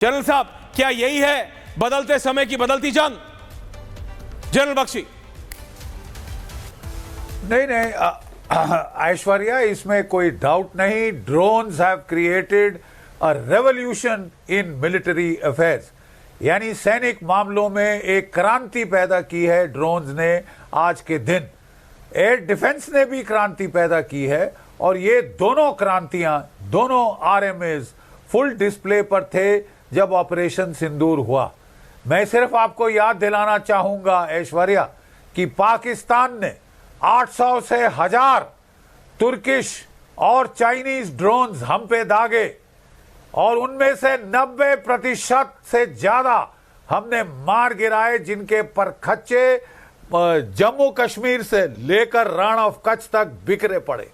General साहब, क्या यही है बदलते समय की बदलती जंग? जनरल बख्शी। नहीं, ऐश्वर्या, इसमें कोई डाउट नहीं। Drones have created a revolution in military affairs, यानी सैनिक मामलों में एक क्रांति पैदा की है ड्रोन्स ने आज के दिन। एयर डिफेंस ने भी क्रांति पैदा की है, और ये दोनों क्रांतियां, दोनों आरएमएस फुल डिस्प्ले पर थे जब ऑपरेशन सिंदूर हुआ। मैं सिर्फ आपको याद दिलाना चाहूंगा ऐश्वर्या कि पाकिस्तान ने 800 से 1000 तुर्किश और चाइनीज ड्रोन्स हम पे दागे, और उनमें से 90% से ज्यादा हमने मार गिराए, जिनके परखच्चे जम्मू कश्मीर से लेकर रण ऑफ कच्छ तक बिखरे पड़े।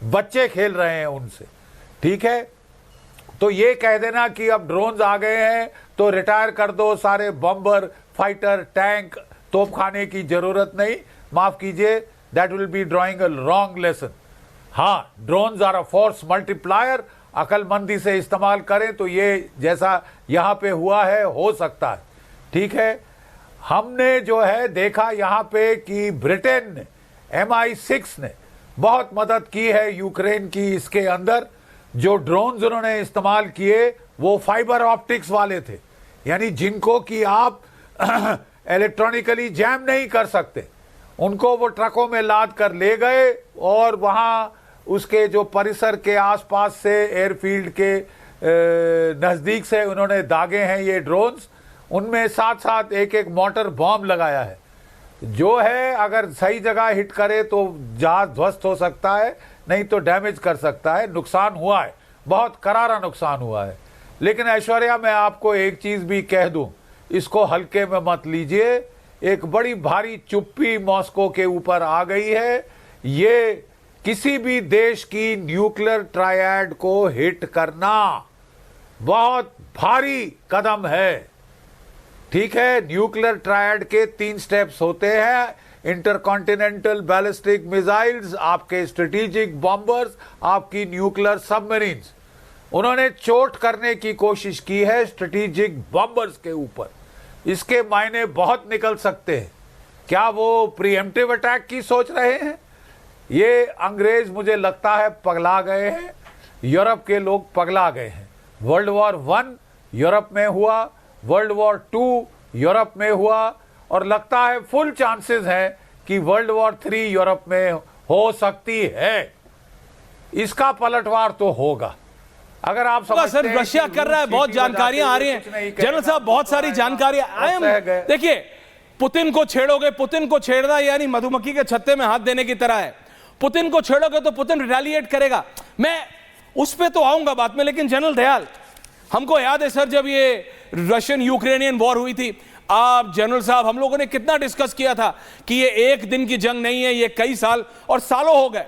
बच्चे खेल रहे हैं उनसे, ठीक है। तो ये कह देना कि अब ड्रोन्स आ गए हैं तो रिटायर कर दो सारे बम्बर, फाइटर, टैंक, तोपखाने की जरूरत नहीं, माफ कीजिए, that will be drawing a wrong lesson. हाँ, drones are a force multiplier, अकलमंदी से इस्तेमाल करें तो ये जैसा यहां पे हुआ है हो सकता है, ठीक है। हमने जो है देखा यहां पे कि ब्रिटेन ने, MI6 ने बहुत मदद की है यूक्रेन की। इसके अंदर जो ड्रोन्स उन्होंने इस्तेमाल किए वो फाइबर ऑप्टिक्स वाले थे, यानी जिनको कि आप इलेक्ट्रॉनिकली जैम नहीं कर सकते। उनको वो ट्रकों में लाद कर ले गए, और वहां उसके जो परिसर के आसपास से, एयरफील्ड के नजदीक से उन्होंने दागे हैं ये ड्रोन्स। उनमें साथ साथ एक एक मोटर बॉम्ब लगाया है, जो है अगर सही जगह हिट करे तो जहाज ध्वस्त हो सकता है, नहीं तो डैमेज कर सकता है। नुकसान हुआ है, बहुत करारा नुकसान हुआ है। लेकिन ऐश्वर्या, मैं आपको एक चीज भी कह दूं, इसको हल्के में मत लीजिए। एक बड़ी भारी चुप्पी मॉस्को के ऊपर आ गई है। ये किसी भी देश की न्यूक्लियर ट्रायड को हिट करना बहुत भारी कदम है, ठीक है। न्यूक्लियर ट्रायड के 3 स्टेप्स होते हैं: इंटरकॉन्टिनेंटल बैलिस्टिक मिसाइल्स, आपके स्ट्रेटेजिक बॉम्बर्स, आपकी न्यूक्लियर सबमरीन्स। उन्होंने चोट करने की कोशिश की है स्ट्रेटेजिक बॉम्बर्स के ऊपर। इसके मायने बहुत निकल सकते हैं। क्या वो प्रीएम्प्टिव अटैक की सोच रहे हैं? ये अंग्रेज, मुझे लगता है, पगला गए हैं। यूरोप के लोग पगला गए हैं। वर्ल्ड वॉर 1 यूरोप में हुआ, वर्ल्ड वॉर 2 यूरोप में हुआ, और लगता है फुल चांसेस है कि वर्ल्ड वॉर 3 यूरोप में हो सकती है। इसका पलटवार तो होगा। अगर आप सर, रशिया कर रहा है, बहुत जानकारियां आ रही हैं जनरल साहब, बहुत सारी जानकारियां। देखिए, पुतिन को छेड़ोगे, पुतिन को छेड़ना यानी मधुमक्खी के छत्ते में हाथ देने की तरह है। पुतिन को छेड़ोगे तो पुतिन रिटेलिएट करेगा। मैं उस पर तो आऊंगा बाद में, लेकिन जनरल दयाल, हमको याद है सर, जब ये रशियन यूक्रेनियन वॉर हुई थी, आप जनरल साहब, हम लोगों ने कितना डिस्कस किया था कि ये एक दिन की जंग नहीं है, ये कई साल और सालों हो गए।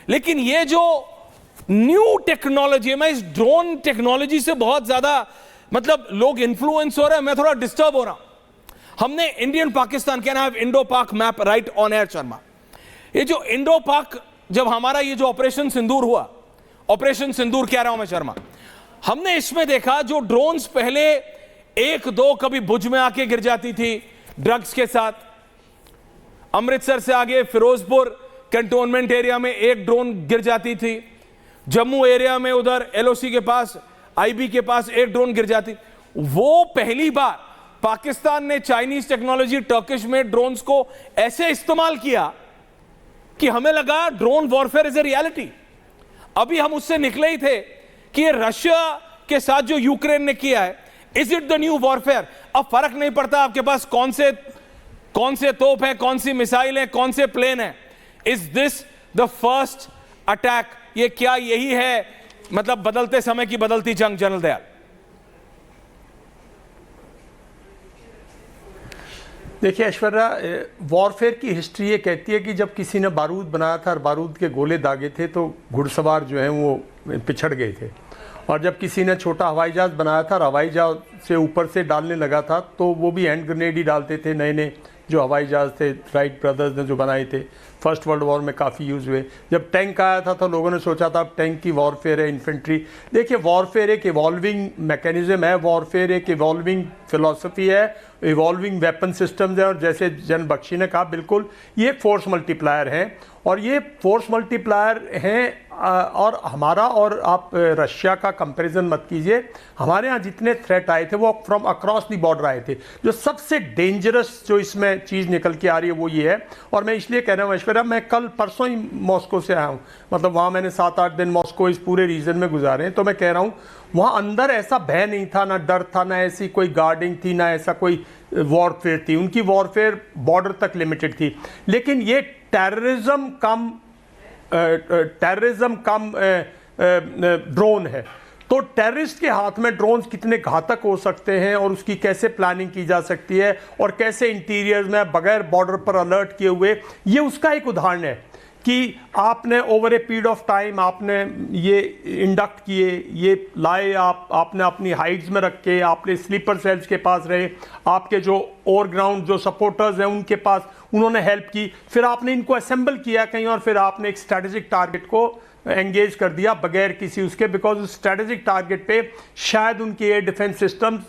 लेकिन ये जो न्यू टेक्नोलॉजी, मैं इस ड्रोन टेक्नोलॉजी से बहुत ज्यादा मतलब लोग इन्फ्लुएंस हो रहे हैं, मैं थोड़ा डिस्टर्ब हो रहा हूं। हमने Indian Pakistan, can have Indo Pak map right on air Sharma. ये जो इंडो पाक, जब हमारा ये जो ऑपरेशन सिंदूर हुआ, ऑपरेशन सिंदूर कह रहा हूं मैं शर्मा, हमने इसमें देखा जो ड्रोन्स पहले 1-2 कभी भुज में आके गिर जाती थी ड्रग्स के साथ, अमृतसर से आगे फिरोजपुर कैंटोनमेंट एरिया में एक ड्रोन गिर जाती थी, जम्मू एरिया में उधर LOC के पास, IB के पास एक ड्रोन गिर जाती। वो पहली बार पाकिस्तान ने चाइनीज टेक्नोलॉजी, टर्किश में ड्रोन्स को ऐसे इस्तेमाल किया कि हमें लगा drone warfare is a reality. अभी हम उससे निकले ही थे कि ये रशिया के साथ जो यूक्रेन ने किया है, is it the new warfare? अब फर्क नहीं पड़ता आपके पास कौन से तोप है, कौन सी मिसाइल है, कौन से प्लेन है। Is this the first attack? ये क्या यही है मतलब बदलते समय की बदलती जंग? जनरल दयाल, देखिए ऐश्वर्या, वॉरफेयर की हिस्ट्री ये कहती है कि जब किसी ने बारूद बनाया था और बारूद के गोले दागे थे तो घुड़सवार जो हैं वो पिछड़ गए थे, और जब किसी ने छोटा हवाई जहाज़ बनाया था और हवाई जहाज़ से ऊपर से डालने लगा था तो वो भी हैंड ग्रेनेड ही डालते थे। नए नए जो हवाई जहाज़ थे, राइट ब्रदर्स ने जो बनाए थे, फर्स्ट वर्ल्ड वॉर में काफ़ी यूज़ हुए। जब टैंक आया था तो लोगों ने सोचा था अब टैंक की वॉरफेयर है, इन्फेंट्री। देखिए वॉरफेयर एक इवॉल्विंग मैकेनिज्म है, वॉरफेयर एक इवॉल्विंग फिलॉसफी है, इवॉल्विंग वेपन सिस्टम्स है, और जैसे जन बख्शी ने कहा बिल्कुल ये फोर्स मल्टीप्लायर है, और ये फोर्स मल्टीप्लायर हैं। और हमारा और आप रशिया का कंपैरिजन मत कीजिए, हमारे यहाँ जितने थ्रेट आए थे वो फ्रॉम अक्रॉस द बॉर्डर आए थे। जो सबसे डेंजरस जो इसमें चीज़ निकल के आ रही है वो ये है, और मैं इसलिए कह रहा हूँ ऐश्वर्या, मैं कल परसों ही मॉस्को से आया हूँ, मतलब वहाँ मैंने 7-8 दिन मॉस्को इस पूरे रीजन में गुजारे हैं, तो मैं कह रहा हूँ वहाँ अंदर ऐसा भय नहीं था, ना डर था, ना ऐसी कोई गार्डिंग थी, ना ऐसा कोई वॉरफेयर थी। उनकी वॉरफेयर बॉर्डर तक लिमिटेड थी, लेकिन ये टेररिज्म कम ड्रोन है। तो टेररिस्ट के हाथ में ड्रोन्स कितने घातक हो सकते हैं और उसकी कैसे प्लानिंग की जा सकती है, और कैसे इंटीरियर में बगैर बॉर्डर पर अलर्ट किए हुए, ये उसका एक उदाहरण है कि आपने over a period of time आपने ये इंडक्ट किए, ये लाए, आपने अपनी हाइट्स में रख के, आपने स्लीपर सेल्स के पास रहे, आपके जो ओवरग्राउंड जो सपोर्टर्स हैं उनके पास उन्होंने हेल्प की, फिर आपने इनको असेंबल किया कहीं, और फिर आपने एक स्ट्रेटेजिक टारगेट को एंगेज कर दिया बगैर किसी उसके, बिकॉज उस स्ट्रेटेजिक टारगेट पे शायद उनके एयर डिफेंस सिस्टम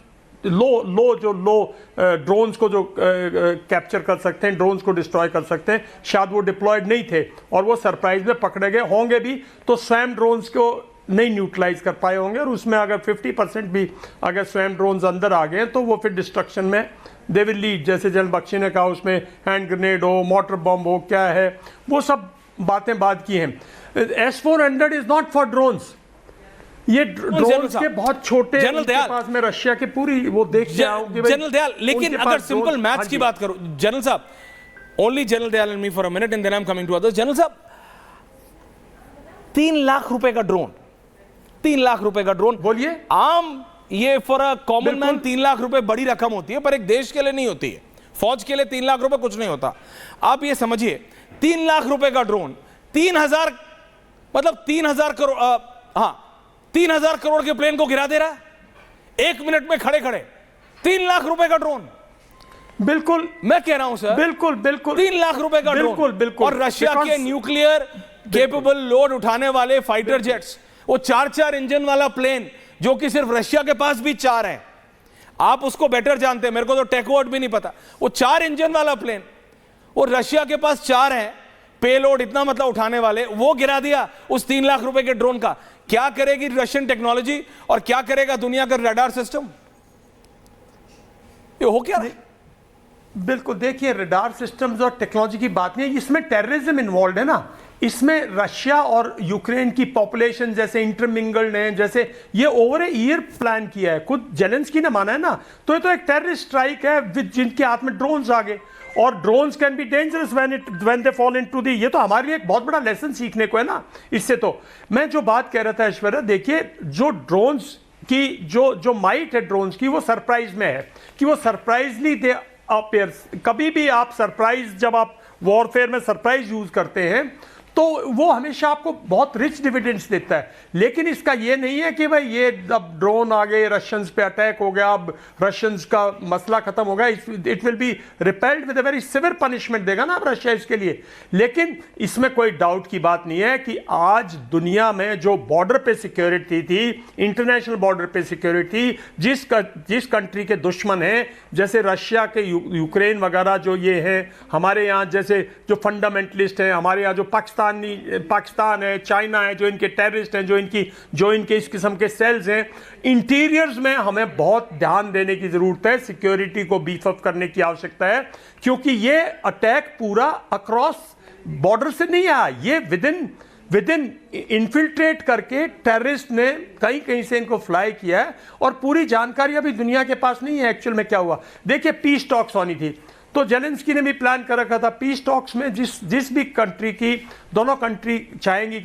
लो ड्रोन्स को जो कैप्चर कर सकते हैं, ड्रोन्स को डिस्ट्रॉय कर सकते हैं, शायद वो डिप्लॉयड नहीं थे और वो सरप्राइज में पकड़े गए होंगे भी, तो स्वयं ड्रोन्स को नहीं न्यूट्रलाइज कर पाए होंगे, और उसमें अगर 50% भी अगर स्वयं ड्रोन्स अंदर आ गए तो वो फिर डिस्ट्रक्शन में दे विल लीड। जैसे जनरल बख्शी ने कहा उसमें हैंड ग्रेनेड हो, मोटर बम हो, क्या है, वो सब बातें बात की हैं। S-400 is not for drones, ये ड्रोन्स के बहुत छोटे, जनरल दयाल पास में रशिया की पूरी वो देख के आओ कि जनरल दयाल, लेकिन अगर सिंपल मैथ्स की बात करो जनरल साहब, only general Dayal and me for a minute and then I am coming to others. General साहब 3 लाख रुपए का ड्रोन, 3 लाख रुपए का ड्रोन, बोलिए। आम ये for a common man 3 lakh रुपए बड़ी रकम होती है, पर एक देश के लिए नहीं होती है। फौज के लिए 3 लाख रुपए कुछ नहीं होता। आप ये समझिए 3 लाख रुपए का ड्रोन 3,000 मतलब 3,000 करोड़, हाँ 3,000 करोड़ के प्लेन को गिरा दे रहा है 1 मिनट में खड़े खड़े। 3 लाख रुपए का ड्रोन, बिल्कुल मैं कह रहा हूं सर, बिल्कुल बिल्कुल 3 लाख रुपए का ड्रोन, बिल्कुल, और रशिया के न्यूक्लियर केपेबल लोड उठाने वाले फाइटर जेट्स, वो 4-4 इंजन वाला प्लेन जो कि सिर्फ रशिया के पास भी 4 है। आप उसको बेटर जानते हैं, मेरे को तो टेक वर्ड भी नहीं पता। वो 4 इंजन वाला प्लेन, वो रशिया के पास 4 है, पेलोड इतना मतलब उठाने वाले, वो गिरा दिया उस 3 लाख रुपए के ड्रोन का। क्या करेगी रशियन टेक्नोलॉजी और क्या करेगा दुनिया का रडार सिस्टम? ये हो क्या? बिल्कुल, देखिए रडार सिस्टम्स और टेक्नोलॉजी की बात नहीं है, इसमें टेररिज्म इन्वॉल्व है ना। इसमें रशिया और यूक्रेन की पॉपुलेशन जैसे इंटरमिंगल्ड है, जैसे ये ओवर ए ईयर प्लान किया है, खुद जेलेंस्की ने माना है ना। तो ये तो एक टेररिस्ट स्ट्राइक है जिनके हाथ में ड्रोन्स आ गए, और drones can be dangerous when they fall into the. ये तो हमारे लिए एक बहुत बड़ा लेसन सीखने को है ना इससे। तो मैं जो बात कह रहा था ऐश्वर्या, देखिए जो ड्रोन्स की जो माइट है ड्रोन्स की, वो सरप्राइज में है कि वो सरप्राइजली दे अपीयर्स। कभी भी आप सरप्राइज, जब आप वॉरफेयर में सरप्राइज यूज करते हैं तो वो हमेशा आपको बहुत रिच डिविडेंड्स देता है। लेकिन इसका ये नहीं है कि भाई ये अब ड्रोन आ गए, रशियंस पे अटैक हो गया, अब रशियंस का मसला खत्म हो गया। It will be repelled with a very severe punishment देगा ना अब रशिया इसके लिए। लेकिन इसमें कोई डाउट की बात नहीं है कि आज दुनिया में जो बॉर्डर पे सिक्योरिटी थी, इंटरनेशनल बॉर्डर पे सिक्योरिटी, जिस कंट्री के दुश्मन हैं, जैसे रशिया के यूक्रेन वगैरह जो ये हैं, हमारे यहाँ जैसे जो फंडामेंटलिस्ट हैं, हमारे यहाँ जो पाकिस्तान है, चाइना है, जो इनके टेररिस्ट हैं, जो इनके इस किस्म के सेल्स हैं, इंटीरियर्स में हमें बहुत ध्यान देने की जरूरत है, सिक्योरिटी को बीफ अप करने की आवश्यकता है, क्योंकि ये अटैक पूरा अक्रॉस बॉर्डर से नहीं आया, ये विद इन इन्फिल्ट्रेट करके टेररिस्ट ने कहीं से इनको फ्लाई किया है, और पूरी जानकारी अभी दुनिया के पास नहीं है एक्चुअल में क्या हुआ। देखिए पीस टॉक्स होनी थी, तो जेलेंस्की ने भी प्लान कर रखा था पीस टॉक्स में, जिस भी कंट्री की, दोनों कंट्री चाहेंगी